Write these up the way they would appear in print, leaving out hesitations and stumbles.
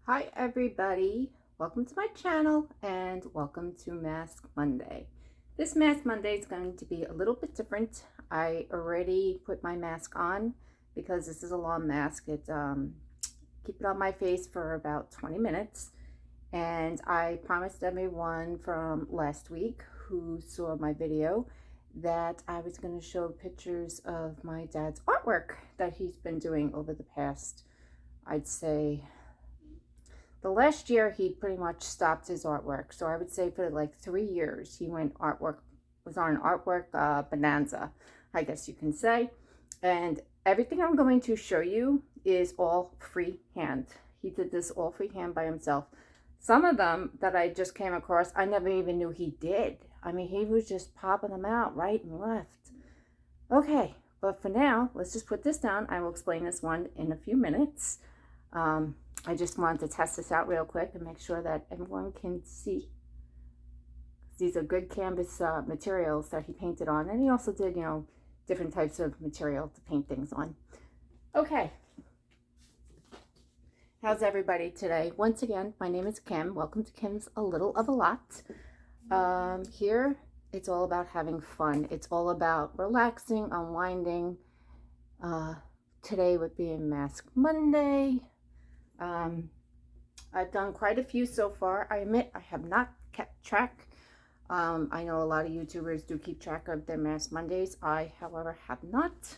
Hi everybody, welcome to my channel and welcome to Mask Monday. This Mask Monday is going to be a little bit different. I already put my mask on because this is a long mask. Keep it on my face for about 20 minutes, and I promised everyone from last week who saw my video that I was going to show pictures of my dad's artwork that he's been doing over the past, I'd say, the last year he pretty much stopped his artwork. So I would say for like 3 years he was on an artwork bonanza, I guess you can say. And everything I'm going to show you is all freehand. He did this all freehand by himself. Some of them that I just came across, I never even knew he did. I mean, he was just popping them out right and left. Okay, but for now, let's just put this down. I will explain this one in a few minutes. I just wanted to test this out real quick and make sure that everyone can see. These are good canvas materials that he painted on, and he also did, different types of material to paint things on. Okay. How's everybody today? Once again, my name is Kim. Welcome to Kim's A Little of a Lot. Here, it's all about having fun. It's all about relaxing, unwinding. Today would be a Mask Monday. I've done quite a few so far. I admit I have not kept track. I know a lot of YouTubers do keep track of their Mask Mondays. I, however, have not.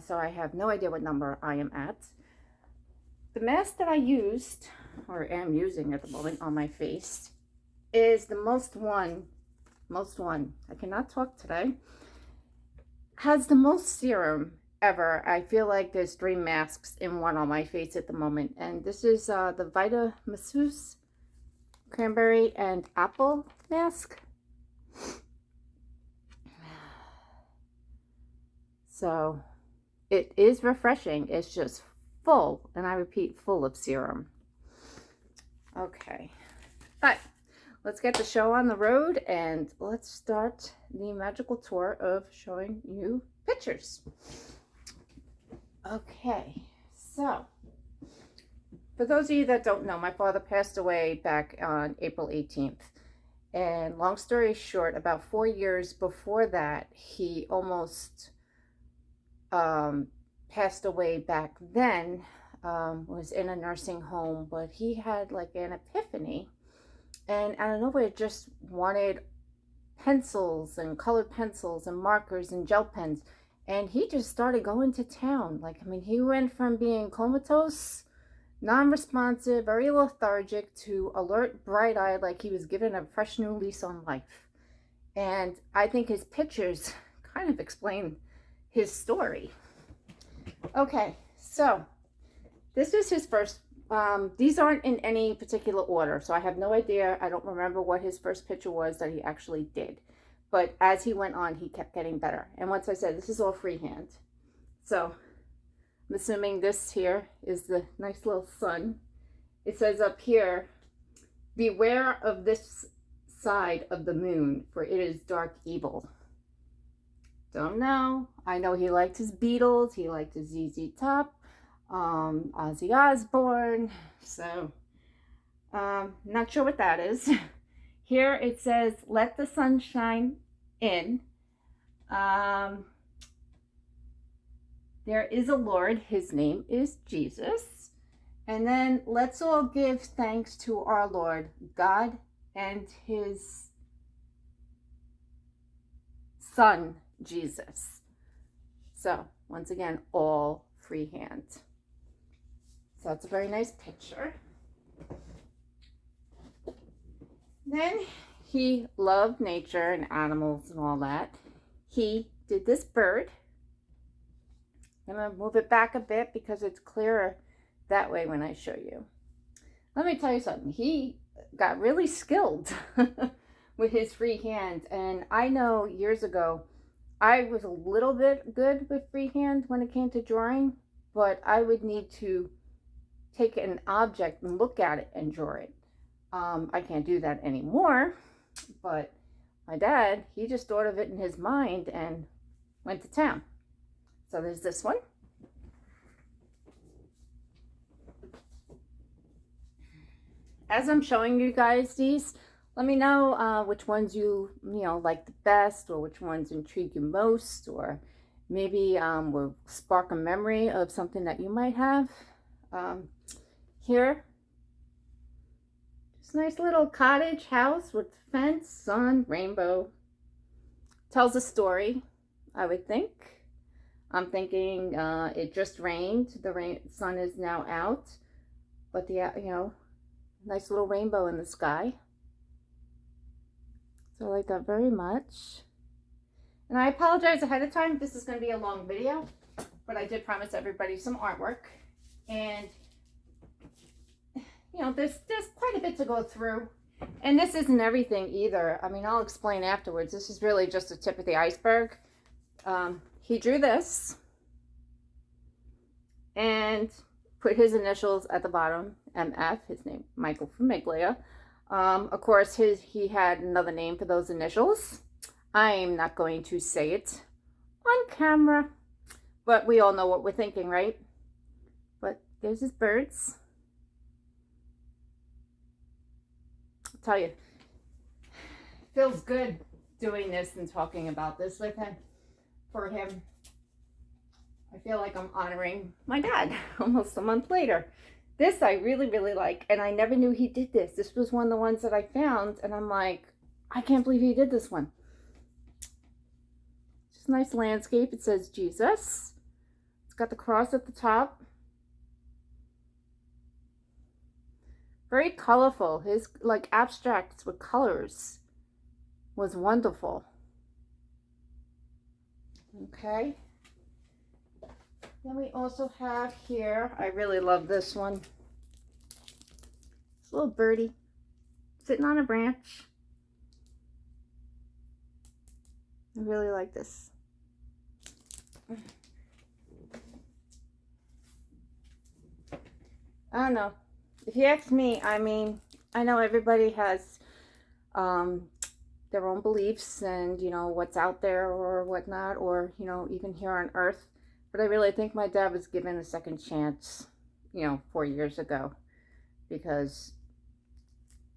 So I have no idea what number I am at. The mask that I used, or am using at the moment on my face, is the most one, I cannot talk today, has the most serum ever. I feel like there's 3 masks in one on my face at the moment, and this is the Vitamasoues Cranberry and Apple mask. So it is refreshing. It's just full, and I repeat, full of serum. Okay, but let's get the show on the road and let's start the magical tour of showing you pictures. Okay, so for those of you that don't know, my father passed away back on April 18th. And long story short, about 4 years before that, he almost passed away back then, was in a nursing home, but he had like an epiphany. And out of nowhere, just wanted pencils and colored pencils and markers and gel pens. And he just started going to town. Like, I mean, he went from being comatose, non-responsive, very lethargic, to alert, bright-eyed, like he was given a fresh new lease on life. And I think his pictures kind of explain his story. Okay, so this is his first. These aren't in any particular order, so I have no idea. I don't remember what his first picture was that he actually did. But as he went on, he kept getting better. And once I said, this is all freehand. So I'm assuming this here is the nice little sun. It says up here, beware of this side of the moon, for it is dark evil. Don't know. I know he liked his Beatles. He liked his ZZ Top, Ozzy Osbourne. So, not sure what that is. Here it says, let the sun shine in. There is a Lord. His name is Jesus. And then let's all give thanks to our Lord God and his son, Jesus. So, once again, all freehand. So that's a very nice picture. Then he loved nature and animals and all that. He did this bird. I'm going to move it back a bit because it's clearer that way when I show you. Let me tell you something. He got really skilled with his free hand. And I know years ago, I was a little bit good with freehand when it came to drawing, but I would need to take an object and look at it and draw it. I can't do that anymore, but my dad, he just thought of it in his mind and went to town. So there's this one. as I'm showing you guys these, let me know which ones you like the best, or which ones intrigue you most, or maybe will spark a memory of something that you might have. Here, just a nice little cottage house with fence, sun, rainbow. Tells a story, I would think. I'm thinking it just rained. The sun is now out, but the nice little rainbow in the sky. So I like that very much. And I apologize ahead of time. This is going to be a long video, but I did promise everybody some artwork. And there's quite a bit to go through. And this isn't everything either. I mean, I'll explain afterwards. This is really just the tip of the iceberg. He drew this and put his initials at the bottom, MF, his name, Michael Famiglia. Of course, he had another name for those initials. I'm not going to say it on camera, but we all know what we're thinking, right? But there's his birds. I'll tell you, it feels good doing this and talking about this with him, for him. I feel like I'm honoring my dad almost a month later. This I really, really like, and I never knew he did this. This was one of the ones that I found, and I'm like, I can't believe he did this one. Just a nice landscape. It says Jesus. It's got the cross at the top. Very colorful. His like abstracts with colors was wonderful. Okay. Then we also have here, I really love this one. This little birdie sitting on a branch. I really like this. I don't know. If you ask me, I mean, I know everybody has their own beliefs and, what's out there or whatnot, or, even here on Earth. But I really think my dad was given a second chance, 4 years ago, because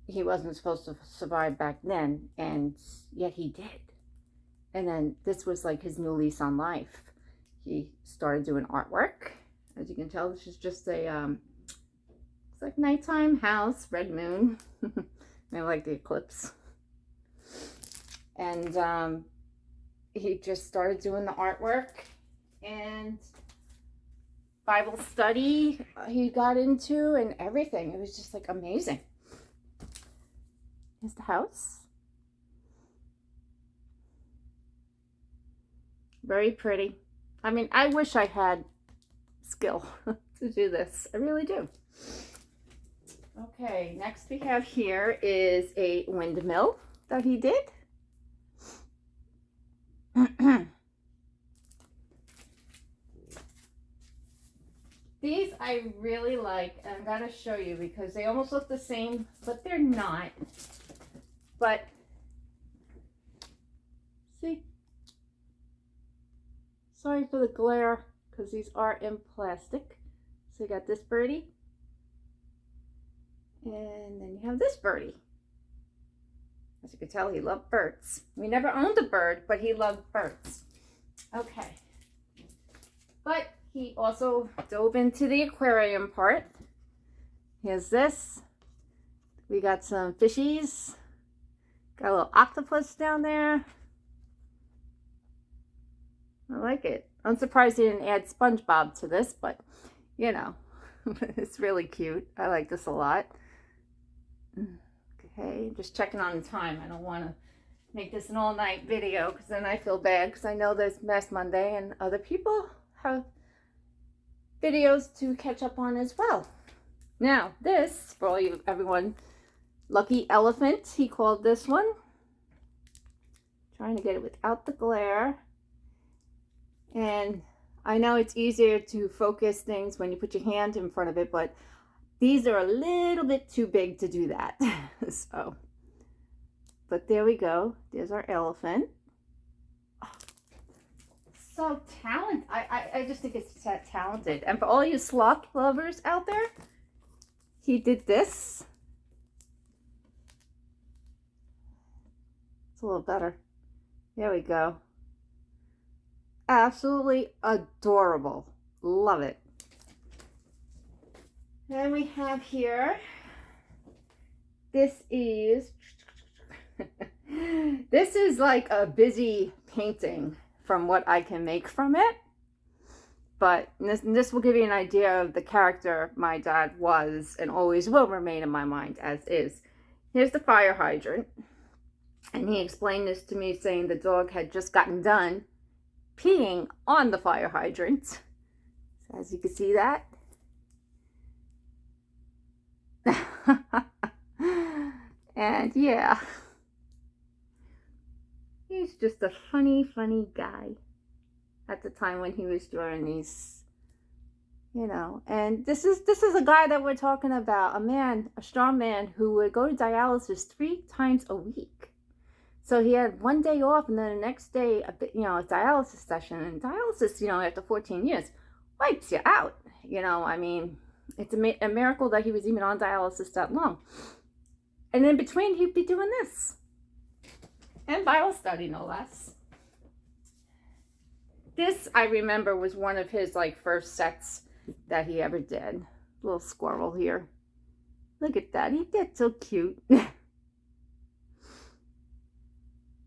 he wasn't supposed to survive back then, and yet he did. And then this was like his new lease on life. He started doing artwork. As you can tell, this is just a, it's like nighttime house, red moon. I like the eclipse. And he just started doing the artwork. And Bible study he got into, and everything. It was just like amazing. Here's the house. Very pretty. I mean, I wish I had skill to do this. I really do. Okay, next we have here is a windmill that he did. These I really like, and I'm going to show you because they almost look the same, but they're not. But, see? Sorry for the glare, because these are in plastic. So you got this birdie. And then you have this birdie. As you can tell, he loved birds. We never owned a bird, but he loved birds. Okay. But he also dove into the aquarium part. Here's this. We got some fishies. Got a little octopus down there. I like it. I'm surprised he didn't add SpongeBob to this, but it's really cute. I like this a lot. Okay, just checking on the time. I don't want to make this an all-night video because then I feel bad because I know there's Mass Monday and other people have videos to catch up on as well. Now, this, for all you, everyone, Lucky Elephant, he called this one. Trying to get it without the glare. And I know it's easier to focus things when you put your hand in front of it, but these are a little bit too big to do that. So, but there we go. There's our elephant. Oh, so talented. I just think it's that talented. And for all you sloth lovers out there, he did this. It's a little better. There we go. Absolutely adorable. Love it. Then we have here, this is this is like a busy painting from what I can make from it. But this will give you an idea of the character my dad was and always will remain in my mind as is. Here's the fire hydrant. And he explained this to me saying the dog had just gotten done peeing on the fire hydrant. So as you can see that. And yeah. He's just a funny guy at the time when he was drawing these, you know. And this is a guy that we're talking about, a strong man who would go to dialysis 3 times a week. So he had one day off, and then the next day, a dialysis session. And dialysis, after 14 years, wipes you out. I mean, it's a miracle that he was even on dialysis that long. And in between, he'd be doing this. And Bible study, no less. This, I remember, was one of his, first sets that he ever did. Little squirrel here. Look at that. He gets so cute.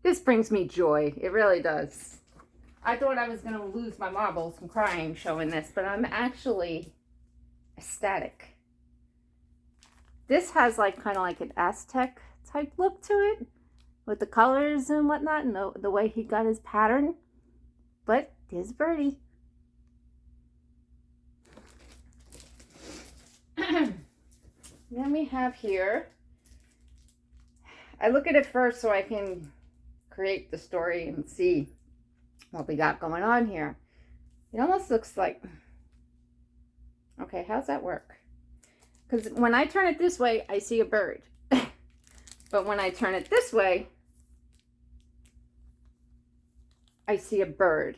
This brings me joy. It really does. I thought I was going to lose my marbles from crying showing this, but I'm actually ecstatic. This has, kind of like an Aztec type look to it, with the colors and whatnot, and the way he got his pattern. But there's Birdie. Then we have here, I look at it first so I can create the story and see what we got going on here. It almost looks like, okay, how's that work? Because when I turn it this way, I see a bird. But when I turn it this way, I see a bird.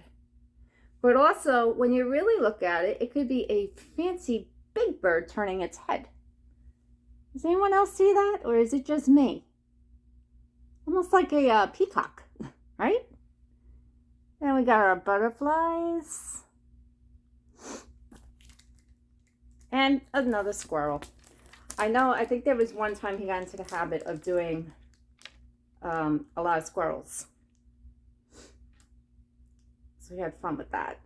But also, when you really look at it, it could be a fancy big bird turning its head. Does anyone else see that? Or is it just me? Almost like a peacock, right? Then we got our butterflies. And another squirrel. I think there was one time he got into the habit of doing a lot of squirrels. So we had fun with that.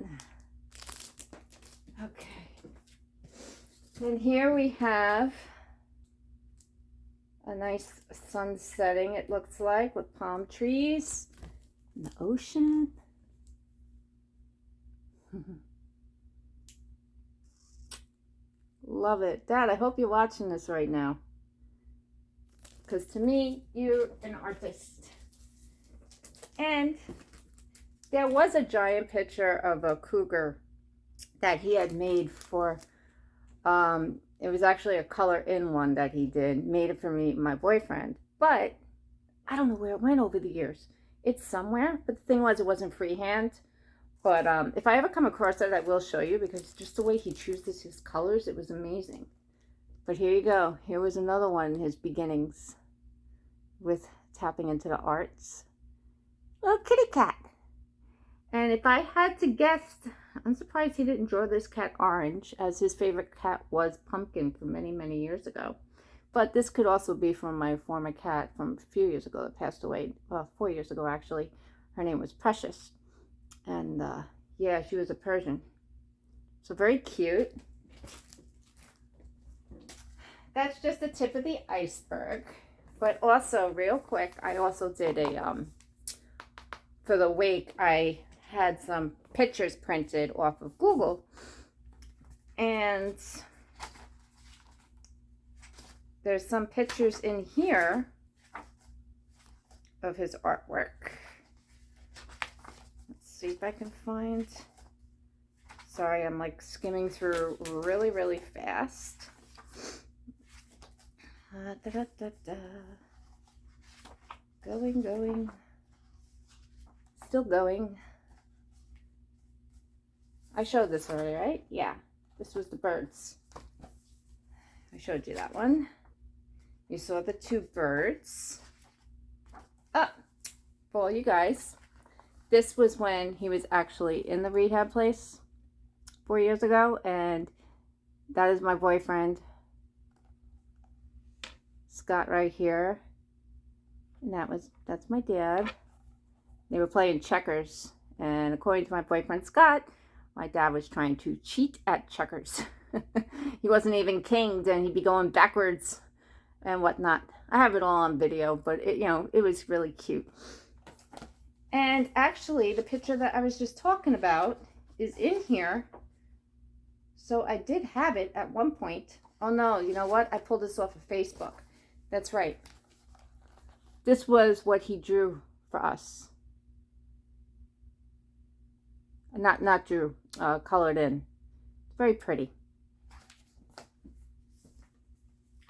Okay. And here we have a nice sun setting, it looks like, with palm trees and the ocean. Love it. Dad, I hope you're watching this right now. Because to me, you're an artist. And there was a giant picture of a cougar that he had made for, it was actually a color in one that he did, made it for me, my boyfriend. But I don't know where it went over the years. It's somewhere, but the thing was, it wasn't freehand. But if I ever come across it, I will show you, because just the way he chooses his colors, it was amazing. But here you go. Here was another one, his beginnings with tapping into the arts. Little kitty cat. And if I had to guess, I'm surprised he didn't draw this cat orange, as his favorite cat was Pumpkin from many, many years ago. But this could also be from my former cat from a few years ago that passed away, well, 4 years ago actually. Her name was Precious. And yeah, she was a Persian. So very cute. That's just the tip of the iceberg. But also, real quick, I also did a, for the wake, I had some pictures printed off of Google. And there's some pictures in here of his artwork. See if I can find. Sorry, I'm skimming through really, really fast. Going. Still going. I showed this already, right? Yeah. This was the birds. I showed you that one. You saw the 2 birds. Oh, for all you guys, this was when he was actually in the rehab place 4 years ago, and that is my boyfriend, Scott, right here. And that's my dad. They were playing checkers, and according to my boyfriend Scott, my dad was trying to cheat at checkers. He wasn't even kinged, and he'd be going backwards and whatnot. I have it all on video, but it was really cute. And actually, the picture that I was just talking about is in here. So I did have it at one point. Oh no, you know what? I pulled this off of Facebook. That's right. This was what he drew for us. Not drew, colored in. Very pretty.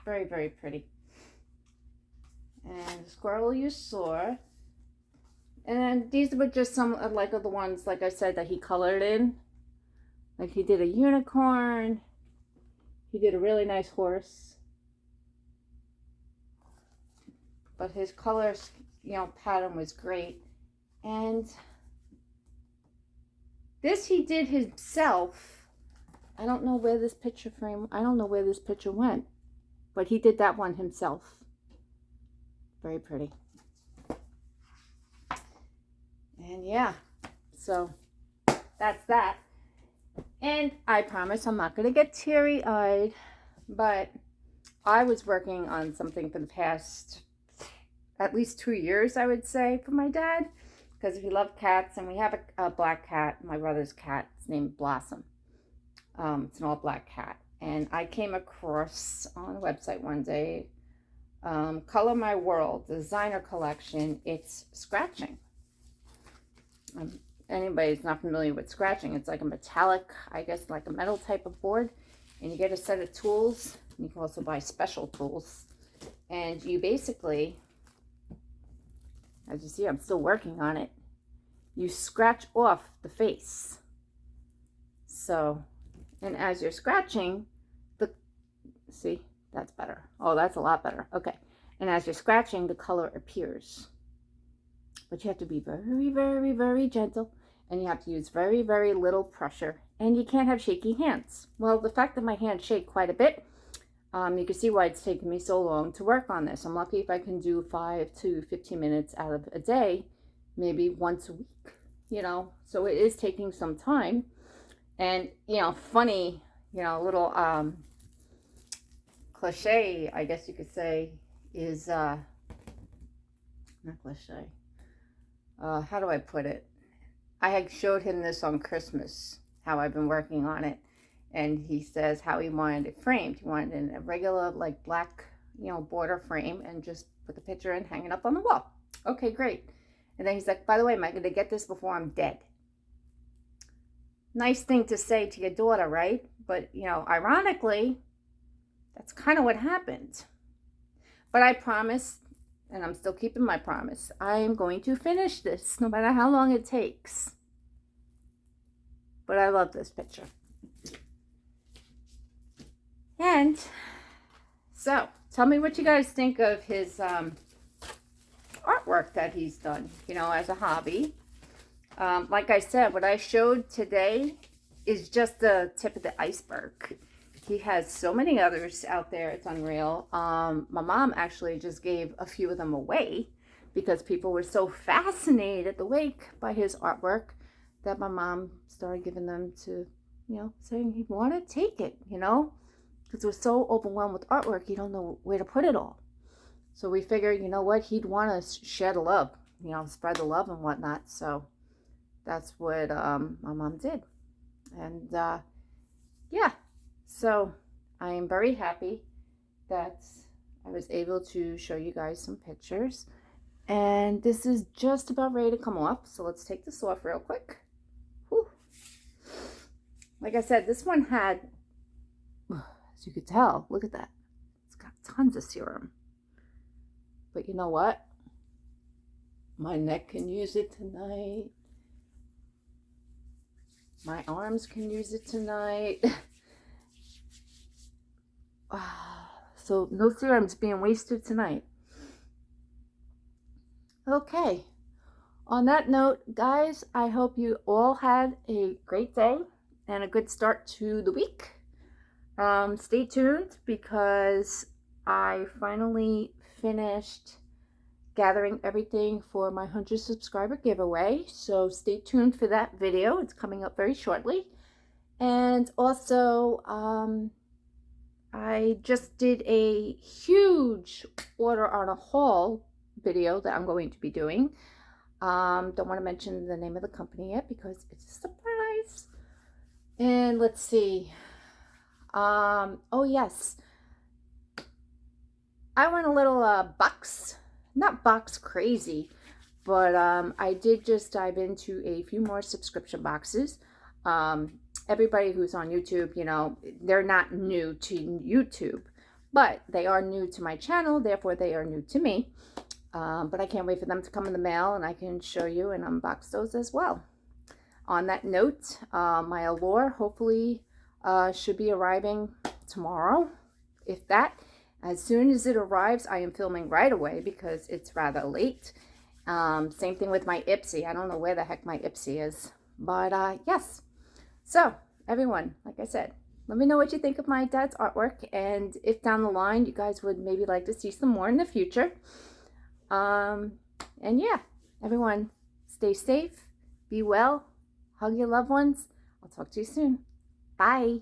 Very, very pretty. And the squirrel you saw. And these were just some of the ones, like I said, that he colored in. Like he did a unicorn. He did a really nice horse. But his color, pattern was great. And this he did himself. I don't know where this picture went. But he did that one himself. Very pretty. And yeah, so that's that. And I promise I'm not going to get teary-eyed, but I was working on something for the past at least 2 years, I would say, for my dad, because he loved cats, and we have a black cat, my brother's cat. It's named Blossom. It's an all-black cat. And I came across on a website one day, Color My World, designer collection. It's scratching. Anybody's not familiar with scratching, it's like a metallic, I guess, like a metal type of board, and you get a set of tools. You can also buy special tools, and you basically, as you see, I'm still working on it, you scratch off the face. So, and as you're scratching, see, that's better. Oh, that's a lot better. Okay, and as you're scratching, the color appears. But you have to be very, very, very gentle, and you have to use very, very little pressure, and you can't have shaky hands. Well, the fact that my hands shake quite a bit, you can see why it's taken me so long to work on this. I'm lucky if I can do 5 to 15 minutes out of a day, maybe once a week, so it is taking some time. And, funny, little cliche, I guess you could say, is, not cliche. How do I put it? I had showed him this on Christmas, how I've been working on it. And he says how he wanted it framed. He wanted it in a regular, black, border frame, and just put the picture in, hang it up on the wall. Okay, great. And then he's like, by the way, am I going to get this before I'm dead? Nice thing to say to your daughter, right? But, ironically, that's kind of what happened. But I promised, and I'm still keeping my promise, I am going to finish this, no matter how long it takes. But I love this picture. And so, tell me what you guys think of his artwork that he's done, as a hobby. Like I said, what I showed today is just the tip of the iceberg. He has so many others out there, it's unreal. My mom actually just gave a few of them away because people were so fascinated at the wake by his artwork that my mom started giving them to, saying he'd want to take it, because we're so overwhelmed with artwork, you don't know where to put it all. So we figured, what, he'd want to share the love, spread the love and whatnot. So that's what my mom did. And yeah, so I am very happy that I was able to show you guys some pictures. And this is just about ready to come off. So let's take this off real quick. Whew. Like I said, this one had, as you could tell, look at that. It's got tons of serum. But you know what? My neck can use it tonight. My arms can use it tonight. So no serum's being wasted tonight. Okay. On that note, guys, I hope you all had a great day and a good start to the week. Stay tuned because I finally finished gathering everything for my 100 subscriber giveaway. So stay tuned for that video. It's coming up very shortly. And also, I just did a huge order on a haul video that I'm going to be doing. Don't want to mention the name of the company yet because it's a surprise. And let's see. Oh yes, I went a little not box crazy, but I did just dive into a few more subscription boxes. Everybody who's on YouTube, you know, they're not new to YouTube, but they are new to my channel, therefore they are new to me. But I can't wait for them to come in the mail and I can show you and unbox those as well. On that note, my Allure hopefully should be arriving tomorrow, if that. As soon as it arrives, I am filming right away because it's rather late. Same thing with my Ipsy. I don't know where the heck my Ipsy is. But yes. So, everyone, like I said, let me know what you think of my dad's artwork. And if down the line you guys would maybe like to see some more in the future. And yeah, everyone, stay safe, be well, hug your loved ones. I'll talk to you soon. Bye.